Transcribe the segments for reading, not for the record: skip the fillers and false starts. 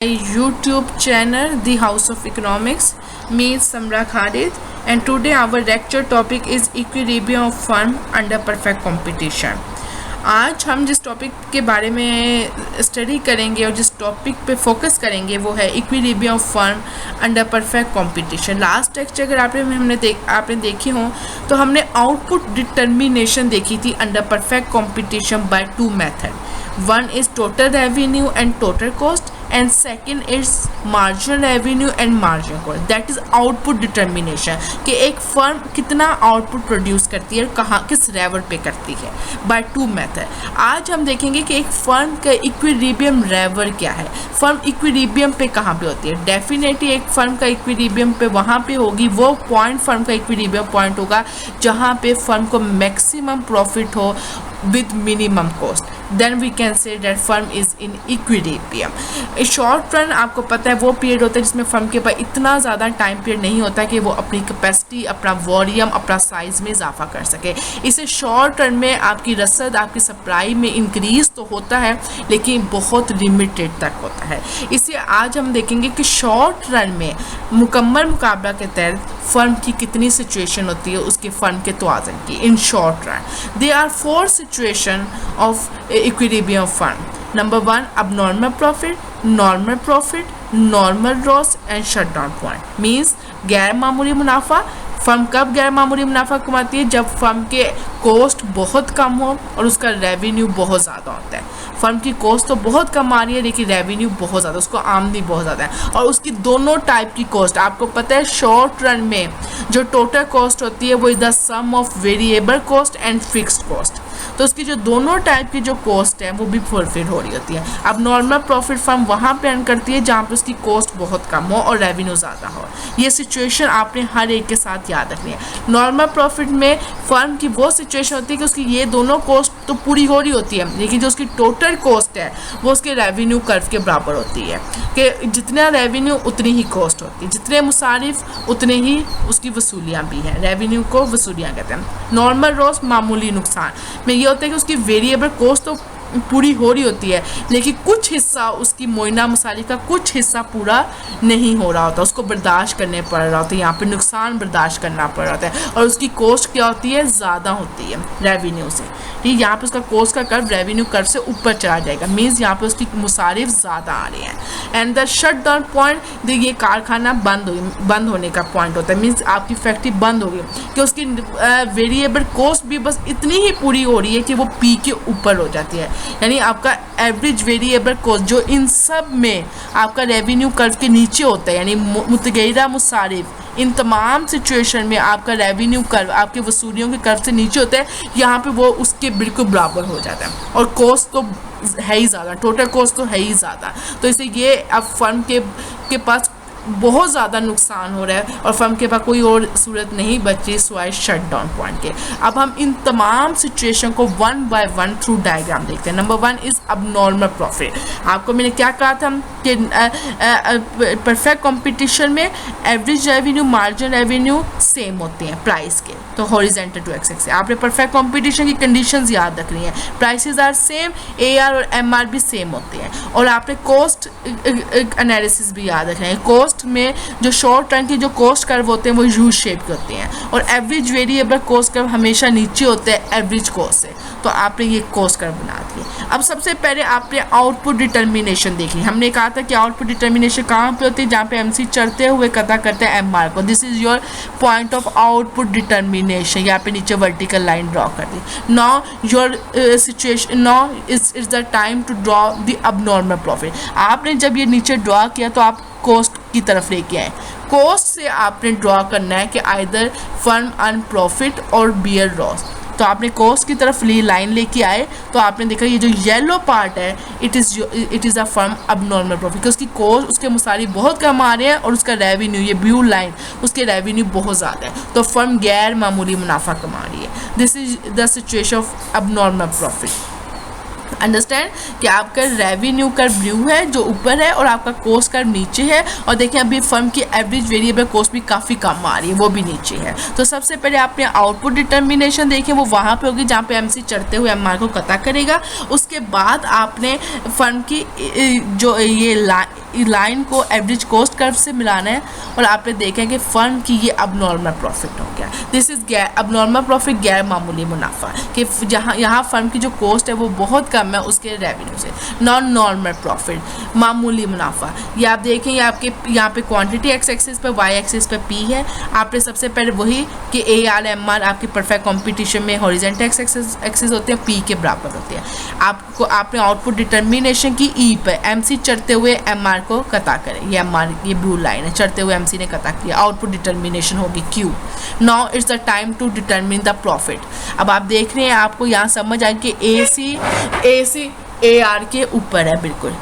YouTube channel The House of Economics. Me is Samra Khalid and today our lecture topic is equilibrium of firm under perfect competition. आज हम जिस topic के बारे में study करेंगे और जिस टॉपिक पे फोकस करेंगे वो है equilibrium of firm under perfect competition. Last lecture अगर आपने देखी हो तो हमने आउटपुट डिटर्मिनेशन देखी थी under perfect competition by two method. One is total revenue and total cost and second is marginal revenue and marginal cost. That is output determination कि एक फर्म कितना आउटपुट प्रोड्यूस करती है और कहाँ किस लेवल पे करती है बाय टू मेथड. आज हम देखेंगे कि एक फर्म का इक्विलिब्रियम लेवल क्या है, फर्म इक्विलिब्रियम पे कहाँ पे होती है. डेफिनेटली एक फर्म का इक्विलिब्रियम पे वहाँ पे होगी, वो पॉइंट फर्म का इक्विलिब्रियम पॉइंट होगा जहाँ पे फर्म को मैक्सिमम प्रॉफिट हो with minimum cost. Then we can say that firm is in equilibrium. Short run आपको पता है वो पीरियड होता है जिसमें फर्म के पास इतना ज़्यादा टाइम पीरियड नहीं होता कि वो अपनी कैपेसिटी, अपना वॉल्यूम, अपना साइज़ में इजाफा कर सके. इसे शॉर्ट रन में आपकी रसद, आपकी सप्लाई में इंक्रीज़ तो होता है लेकिन बहुत लिमिटेड तक होता है. इसे आज हम देखेंगे कि शॉर्ट रन में मुकम्मल मुकाबला के तहत फर्म की कितनी सिचुएशन होती है उसके फर्म के तवाज़ुन की. In short run they are four situation of equilibrium firm. Number one, abnormal profit, normal profit, normal loss and shutdown point. Means गैर मामूली मुनाफा. फर्म कब गैर मामूली मुनाफा कमाती है? जब फर्म के कॉस्ट बहुत कम हो और उसका रेवेन्यू बहुत ज़्यादा होता है. फर्म की कॉस्ट तो बहुत कम आ रही है लेकिन रेवेन्यू बहुत ज़्यादा, उसको आमदनी बहुत ज़्यादा है और उसकी दोनों टाइप की कॉस्ट. आपको पता है शॉर्ट रन में जो टोटल कॉस्ट होती है वो is the sum of variable cost and fixed cost. तो उसकी जो दोनों टाइप की जो कॉस्ट है वो भी फुलफिल हो रही होती है. अब नॉर्मल प्रॉफिट फर्म वहाँ पे अर्न करती है जहाँ पे उसकी कॉस्ट बहुत कम हो और रेवेन्यू ज़्यादा हो. ये सिचुएशन आपने हर एक के साथ याद रखनी है. नॉर्मल प्रॉफिट में फर्म की वो सिचुएशन होती है कि उसकी ये दोनों कॉस्ट तो पूरी हो रही होती है लेकिन जो उसकी टोटल कॉस्ट है वो उसके रेवेन्यू कर्व के बराबर होती है कि जितना रेवेन्यू उतनी ही कॉस्ट होती है, जितने मुसारिफ उतने ही उसकी वसूलियाँ भी हैं. रेवेन्यू को वसूलियाँ कहते हैं. नॉर्मल लॉस मामूली नुकसान में ये होता है कि उसकी वेरिएबल कॉस्ट तो पूरी हो रही होती है लेकिन कुछ हिस्सा उसकी मोइना मसाले का कुछ हिस्सा पूरा नहीं हो रहा होता, उसको बर्दाश्त करने पड़ रहा होता है. यहाँ पे नुकसान बर्दाश्त करना पड़ रहा होता है और उसकी कॉस्ट क्या होती है? ज़्यादा होती है रेवेन्यू से. ठीक, यहाँ पे उसका कॉस्ट का कर्व रेवेन्यू कर्व से ऊपर चला जाएगा. मीन्स यहाँ पे उसकी मुसारिफ ज़्यादा आ रहे हैं. And the shut down point, ये कारखाना बंद होने का पॉइंट होता है. मीन्स आपकी फैक्ट्री बंद हो गई कि उसकी वेरिएबल कॉस्ट भी बस इतनी ही पूरी हो रही है कि वो पी के ऊपर हो जाती है. यानी आपका एवरेज वेरिएबल कॉस्ट जो इन सब में आपका रेवेन्यू कर्व के नीचे होता है, यानी मुतगैरा मुसारिफ इन तमाम सिचुएशन में आपका रेवेन्यू कर्व आपके वसूलियों के कर्व से नीचे होता है. यहाँ पे वो उसके बिल्कुल बराबर हो जाता है और कॉस्ट तो है ही ज़्यादा, टोटल कॉस्ट तो है ही ज़्यादा. तो इसे ये अब फर्म के पास बहुत ज़्यादा नुकसान हो रहा है और फर्म के पास कोई और सूरत नहीं बची सिवाय शट डाउन पॉइंट के. अब हम इन तमाम सिचुएशन को one by one through diagram देखते हैं. Number one is abnormal profit. आपको मैंने क्या कहा था कि परफेक्ट कंपटीशन में average revenue, margin revenue same होते हैं प्राइस के. तो हॉरिजॉन्टल टू एक्स एक्सिस आपने परफेक्ट कंपटीशन की कंडीशंस याद रखनी है. प्राइसेस आर सेम, AR और MR भी सेम होते हैं और आपने कॉस्ट एनालिसिस भी याद रखना है. कॉस्ट में जो शॉर्ट रन की जो कॉस्ट कर्व होते हैं वो यू शेप के होते हैं और एवरेज वेरिएबल कॉस्ट कर्व हमेशा नीचे होते हैं एवरेज कॉस्ट से. तो आपने ये कॉस्ट कर्व बना दिए. अब सबसे पहले आपने आउटपुट डिटर्मिनेशन देखी. हमने कहा था कि आउटपुट डिटर्मिनेशन कहाँ पे होती है? जहाँ पे MC चढ़ते हुए कता करते हैं MR को. This is your point of output determination. यहाँ पे नीचे वर्टिकल लाइन ड्रॉ कर दी. Now your situation, now is the time to draw the abnormal profit. आपने जब ये नीचे ड्रॉ किया तो आप कॉस्ट की तरफ लेके आए. कॉस्ट से आपने ड्रॉ करना है कि आइदर फर्म अर्न प्रॉफिट और बियर लॉस. तो आपने कॉस्ट की तरफ लाइन लेके आए तो आपने देखा ये जो येलो पार्ट है it is a firm abnormal profit. उसकी कॉस्ट उसके मुसारी बहुत कम आ रहे हैं और उसका रेवेन्यू, ये ब्लू लाइन, उसके रेवेन्यू बहुत ज़्यादा है. तो फर्म गैर मामूली मुनाफा कमा रही है. This is the situation of abnormal profit. Understand कि आपका रेवेन्यू कर्व ब्लू है जो ऊपर है और आपका कॉस्ट कर्व नीचे है। और देखिए अभी फर्म की एवरेज वेरिएबल कॉस्ट भी काफ़ी कम आ रही है, वो भी नीचे है। तो सबसे पहले आपने आउटपुट डिटर्मिनेशन देखिए वो वहाँ पे होगी जहाँ पे एमसी चढ़ते हुए एमआर को कता करेगा। उसके बाद आपने फर्म की जो ये लाइन को एवरेज कॉस्ट कर्व से मिलाना है और आपने देखा कि फर्म की ये अब नॉर्मल प्रॉफिट हो गया। दिस इज अब नॉर्मल प्रॉफिट गैर मामूली मुनाफा कि जहाँ यहाँ फर्म की जो कॉस्ट है वो बहुत कम है उसके रेवेन्यू से। नॉन नॉर्मल प्रॉफिट मामूली मुनाफा, ये आप देखें ये आपके यहाँ पे क्वांटिटी एक्स एक्सिस पे, वाई एक्सिस पे पी है। आपने सबसे पहले वही कि ए आर एम आर आपकी परफेक्ट कॉम्पिटिशन में हॉरिजॉन्टल एक्सिस होते हैं, पी के बराबर होते हैं। आपको आपने आउटपुट डिटर्मिनेशन की ई पे एमसी चढ़ते हुए एमआर को कता करें, ये एमआर ये ब्लू लाइन है, चढ़ते हुए एमसी ने कता किया, आउटपुट डिटर्मिनेशन होगी Q. Now it's the time to determine the profit. अब आप देख रहे हैं आपको यहाँ समझ आए कि ए सी ए आर के ऊपर है बिल्कुल,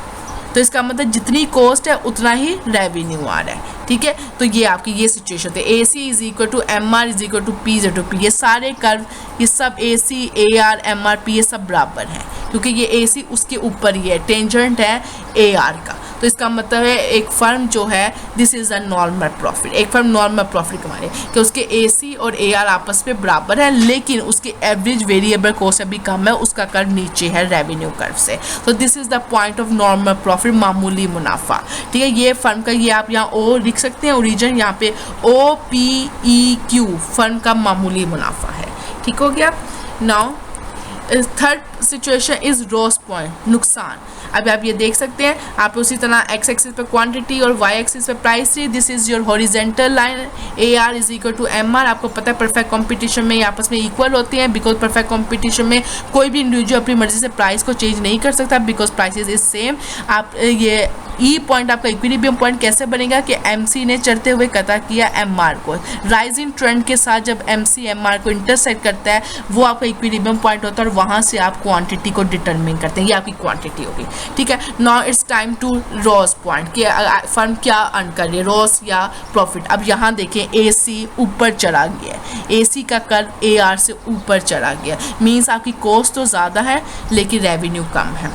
तो इसका मतलब जितनी कॉस्ट है उतना ही रेवेन्यू आ रहा है। ठीक है, तो ये आपकी ये सिचुएशन होती है। A C is equal to M R is equal to P is to P. ये सारे कर्व ये सब A C A R M R P ये सब बराबर हैं क्योंकि ये ए सी उसके ऊपर ही है, टेंजेंट है ए आर का। तो इसका मतलब है एक फर्म जो है this is a normal profit, एक फर्म नॉर्मल प्रॉफिट कमा रही है कि उसके ए सी और ए आर आपस में बराबर है लेकिन उसकी एवरेज वेरिएबल कॉस्ट अभी कम है, उसका कर्व नीचे है रेवेन्यू कर्व से। तो this is the point of normal profit, मामूली मुनाफा। ठीक है, ये फर्म का ये आप यहाँ ओ लिख सकते हैं, ओरिजिन यहाँ पे O P E Q firm का मामूली मुनाफा है। ठीक हो गया। Now third situation is loss point, नुकसान। अब आप ये देख सकते हैं, आप उसी तरह एक्स एक्सिस पे क्वांटिटी और वाई एक्सिस पे प्राइस थी। This is your horizontal line, A R is equal to M R. आपको पता है परफेक्ट कंपटीशन में ये आपस में इक्वल होते हैं बिकॉज परफेक्ट कंपटीशन में कोई भी इंडिविजुअल अपनी मर्जी से प्राइस को चेंज नहीं कर सकता बिकॉज प्राइसेस इज सेम। आप ये ई पॉइंट आपका इक्विलिब्रियम पॉइंट कैसे बनेगा कि एमसी ने चढ़ते हुए कता किया एमआर को, राइजिंग ट्रेंड के साथ जब एमसी एमआर को इंटरसेक्ट करता है वो आपका इक्विलिब्रियम पॉइंट होता है और वहाँ से आप क्वांटिटी को डिटरमिन करते हैं, ये आपकी क्वांटिटी होगी। ठीक है, now it's time to loss point कि फर्म क्या अर्न कर रही है, रॉस या प्रॉफिट। अब यहाँ देखें ए सी ऊपर चढ़ा गया है, ए सी का कर्व ए आर से ऊपर चढ़ा गया, मीन्स आपकी कॉस्ट तो ज़्यादा है लेकिन रेवेन्यू कम है।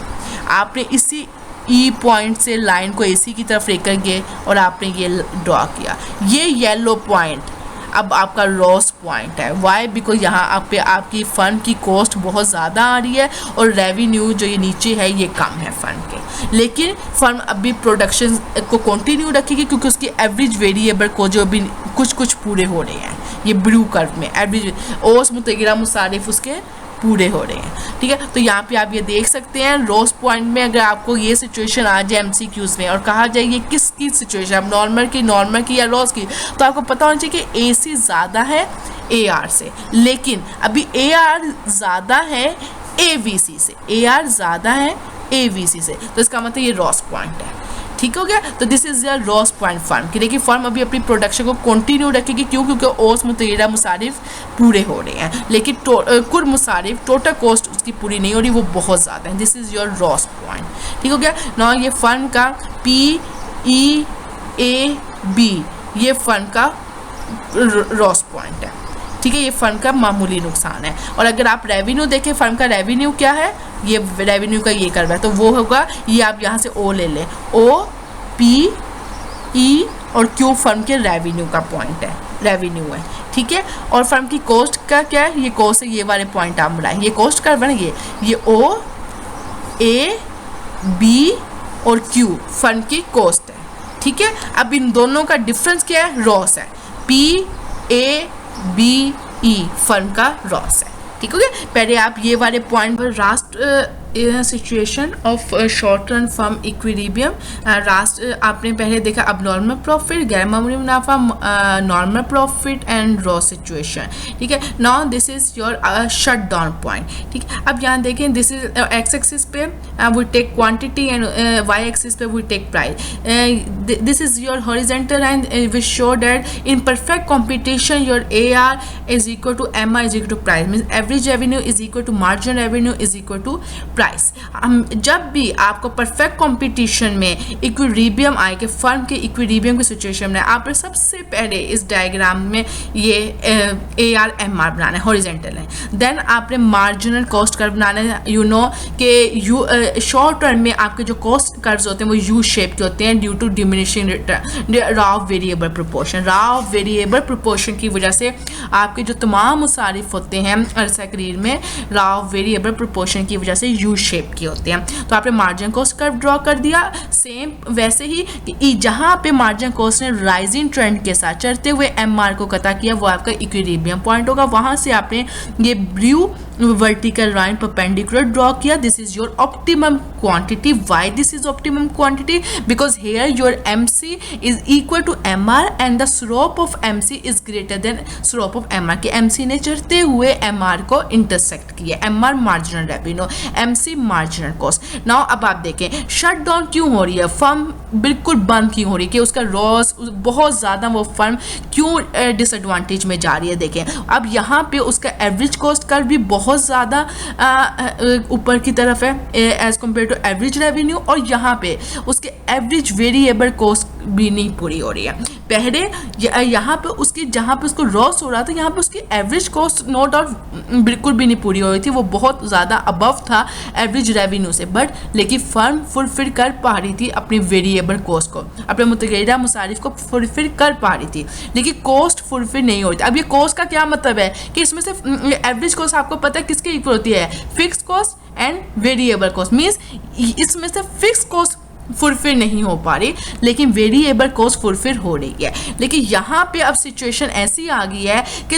आपने इसी ई पॉइंट से लाइन को ए सी की तरफ लेकर गए और आपने ये ड्रॉ किया, ये येलो पॉइंट अब आपका लॉस पॉइंट है। वाई? बिकॉज यहाँ आप पे आपकी फर्म की कॉस्ट बहुत ज़्यादा आ रही है और रेवेन्यू जो ये नीचे है ये कम है फर्म के, लेकिन फर्म अभी प्रोडक्शन को कंटिन्यू रखेगी क्योंकि उसकी एवरेज वेरिएबल को जो अभी कुछ पूरे हो रहे हैं, ये ब्लू कर्व में एवरेज ओस मुतगीरा मुसारिफ उसके पूरे हो रहे हैं। ठीक है, तो यहाँ पे आप ये देख सकते हैं लॉस पॉइंट में अगर आपको ये सिचुएशन आ जाए एमसीक्यूज में और कहा जाए ये किसकी सिचुएशन, अब नॉर्मल की या लॉस की, तो आपको पता होना चाहिए कि ए सी ज़्यादा है ए आर से, लेकिन अभी ए आर ज़्यादा है ए वी सी से, ए आर ज़्यादा है ए वी सी से, तो इसका मतलब ये लॉस पॉइंट है। ठीक हो गया, तो this is your loss point firm कि देखिए फर्म अभी अपनी प्रोडक्शन को कंटिन्यू रखेगी, क्यों? क्योंकि ओस मुतगीरा मुसारिफ पूरे हो रहे हैं लेकिन कुल मुसारिफ टोटल कॉस्ट उसकी पूरी नहीं हो रही, वो बहुत ज़्यादा है। This is your loss point. ठीक हो गया ना, ये फर्म का पी ई ए बी ये फर्म का लॉस पॉइंट है। ठीक है, ये फर्म का मामूली नुकसान है। और अगर आप रेवेन्यू देखें, फर्म का रेवेन्यू क्या है, ये रेवेन्यू का ये कर रहा है, तो वो होगा ये आप यहाँ से ओ ले लें, ओ पी ई और क्यू फर्म के रेवेन्यू का पॉइंट है, रेवेन्यू है। ठीक है, और फर्म की कॉस्ट का क्या है, ये कॉस्ट है, ये वाले पॉइंट आप बनाए, ये कॉस्ट का बना ये ओ ए बी और क्यू फर्म की कॉस्ट है। ठीक है, अब इन दोनों का डिफरेंस क्या है, रॉस है, P A B E firm का रॉस है। ठीक हो गया, पहले आप ये वाले पॉइंट पर last situation of short run firm equilibrium, last आपने पहले देखा अब नॉर्मल प्रॉफिट, गैर मामूली मुनाफा, normal profit and raw situation. ठीक है, now this is your shut down point. ठीक है, अब यहाँ देखें दिस इज एक्स एक्सिस पे we take quantity and Y axis पे we take price. This is your horizontal line which show that in perfect competition your A R is equal to M R is equal to price, means average revenue is equal to marginal revenue is equal to price. Price. हम जब भी आपको perfect competition में equilibrium आए कि firm के equilibrium की situation में, आपने सबसे पहले इस डायग्राम में ये AR/MR बनाना है, हॉरिजेंटल है। देन आपने मार्जिनल कॉस्ट कर्व बनाना है। यू नो कि शॉर्ट टर्म में आपके जो कॉस्ट कर्व्स होते हैं वो यू शेप के होते हैं due to diminishing law variable proportion. Law variable proportion की वजह से आपके जो तमाम मुसारिफ होते हैं तकरीर में रॉ वेरिएबल प्रोपोर्शन की वजह से यू शेप के होते हैं। तो आपने मार्जिन कॉस्ट कर्व ड्रॉ कर दिया। सेम वैसे ही कि जहाँ पे मार्जिन कॉस्ट ने राइजिंग ट्रेंड के साथ चढ़ते हुए MR को कता किया, वो आपका इक्विलिब्रियम पॉइंट होगा। वहाँ से आपने ये blue vertical line perpendicular draw किया। This is your optimum quantity. Why this is optimum quantity? Because here your MC is equal to MR and the slope of MC is greater than slope of MR। के MC ने चढ़ते हुए MR को intersect किया। MR marginal revenue, MC marginal cost. Now अब आप देखें shut down क्यों हो रही है, फर्म बिल्कुल बंद क्यों हो रही है, कि उसका लॉस बहुत ज़्यादा, वो फर्म क्यों डिसएडवांटेज में जा रही है। देखें अब यहाँ पे उसका एवरेज कॉस्ट कर्व भी बहुत ज़्यादा ऊपर की तरफ है as compare to average revenue, और यहाँ पे उसके एवरेज वेरिएबल कॉस्ट भी नहीं पूरी हो रही है। पहले यहाँ पे उसकी जहाँ पे उसको लॉस हो रहा था, यहाँ पे उसकी एवरेज कॉस्ट नो डाउट बिल्कुल भी नहीं पूरी हो रही थी, वो बहुत ज़्यादा अबव था एवरेज रेवेन्यू से, बट लेकिन फर्म फुलफिल कर पा रही थी अपनी वेरिएबल कॉस्ट को, अपने मुतगैरा मुसारिफ को फुलफिल कर पा रही थी, लेकिन कॉस्ट फुलफिल नहीं हो रही थी। अब ये कॉस्ट का क्या मतलब है कि इसमें से एवरेज कॉस्ट आपको पता है किसके इक्वल होती है, fix cost and variable cost. Means इसमें से फिक्स कॉस्ट फुलफिल नहीं हो पा रही, लेकिन वेरिएबल कॉस्ट फुलफिल हो रही है। लेकिन यहाँ पे अब सिचुएशन ऐसी आ गई है कि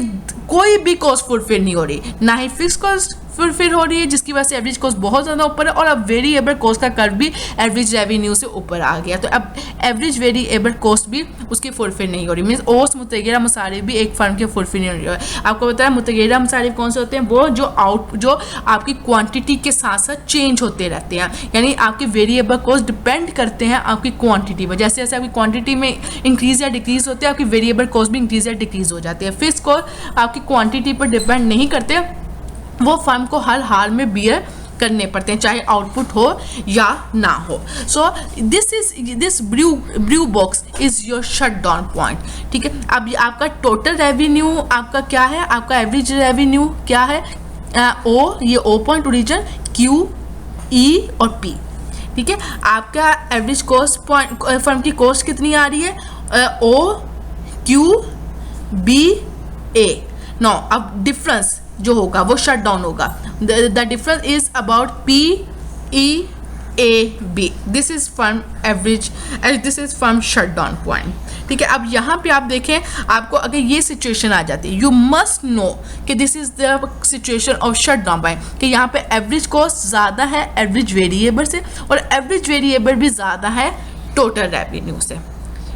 कोई भी कॉस्ट फुलफिल नहीं हो रही, ना ही फिक्स कॉस्ट फुलफिल हो रही है, जिसकी वजह से एवरेज कॉस्ट बहुत ज़्यादा ऊपर है, और अब वेरिएबल कॉस्ट का कर्व भी एवरेज रेवेन्यू से ऊपर आ गया। तो अब एवरेज वेरिएबल कॉस्ट भी उसकी फुलफिल नहीं हो रही। मीन्स ओस मुतगैरा मसारिफ भी एक फर्म के फुलफिल नहीं हो रही है। आपको बताया मुतगैरा मसारिफ कौन से होते हैं, वो जो आपकी क्वांटिटी के साथ साथ चेंज होते रहते हैं, यानी आपके वेरिएबल कॉस्ट डिपेंड करते हैं आपकी क्वांटिटी पर। जैसे जैसे आपकी क्वांटिटी में इंक्रीज या डिक्रीज होते हैं, आपकी वेरिएबल कॉस्ट भी इंक्रीज या डिक्रीज हो जाती है। फिक्स कॉस्ट आपकी क्वांटिटी पर डिपेंड नहीं करते, वो फर्म को हर हाल में बियर करने पड़ते हैं, चाहे आउटपुट हो या ना हो। So this blue box is your shut down point. ठीक है, अब आपका टोटल रेवेन्यू आपका क्या है, आपका एवरेज रेवेन्यू क्या है, ओ, ये O point origin, Q, E और P। ठीक है, आपका एवरेज कॉस्ट पॉइंट फर्म की कॉस्ट कितनी आ रही है, O, Q, B, A। No अब डिफरेंस जो होगा वो शट डाउन होगा। The difference is about PEAB। This is firm average, this is firm shut down point. ठीक है, अब यहाँ पे आप देखें, आपको अगर ये सिचुएशन आ जाती है, यू मस्ट नो कि this is the situation of shut down point, कि यहाँ पे एवरेज कॉस्ट ज़्यादा है एवरेज वेरिएबल से, और एवरेज वेरिएबल भी ज़्यादा है टोटल रेवेन्यू से।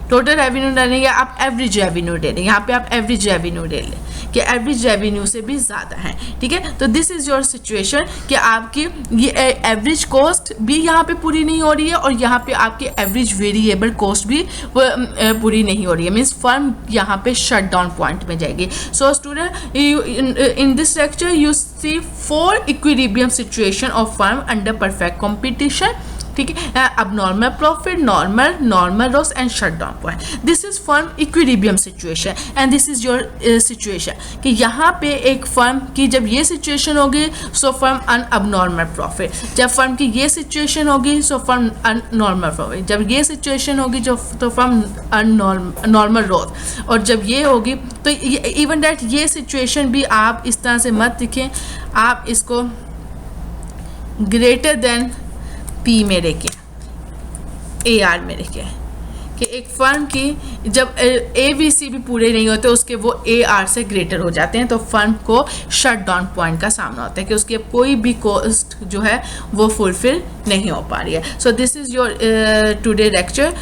टोटल रेवेन्यू डालेंगे आप एवरेज रेवेन्यू ले लें, यहाँ पे आप एवरेज रेवेन्यू ले लें कि एवरेज रेवेन्यू से भी ज़्यादा है। ठीक है, तो दिस इज़ योर सिचुएशन कि आपकी ये एवरेज कॉस्ट भी यहाँ पे पूरी नहीं हो रही है, और यहाँ पे आपकी एवरेज वेरिएबल कॉस्ट भी पूरी नहीं हो रही है। मीन्स फर्म यहाँ पे शट डाउन पॉइंट में जाएगी। So student, in this lecture you see 4 equilibrium situation of firm under perfect competition. ठीक है, अब normal profit, normal loss and shut down point. This is firm equilibrium situation and this is your situation कि यहाँ पे एक firm की जब ये सिचुएशन होगी सो फर्म अन अबनॉर्मल प्रॉफिट, जब फर्म की ये सिचुएशन होगी सो फर्म अन नॉर्मल प्रॉफिट, जब ये सिचुएशन होगी तो फर्म अन नॉर्मल लॉस, और जब ये होगी तो इवन दैट ये सिचुएशन भी आप इस तरह से मत लिखें, आप इसको ग्रेटर देन P में रखें, AR में रखें, कि एक फर्म की जब ABC भी पूरे नहीं होते उसके वो AR से ग्रेटर हो जाते हैं, तो फर्म को शट डाउन पॉइंट का सामना होता है कि उसकी कोई भी कॉस्ट जो है वो फुलफिल नहीं हो पा रही है। So this is your today lecture.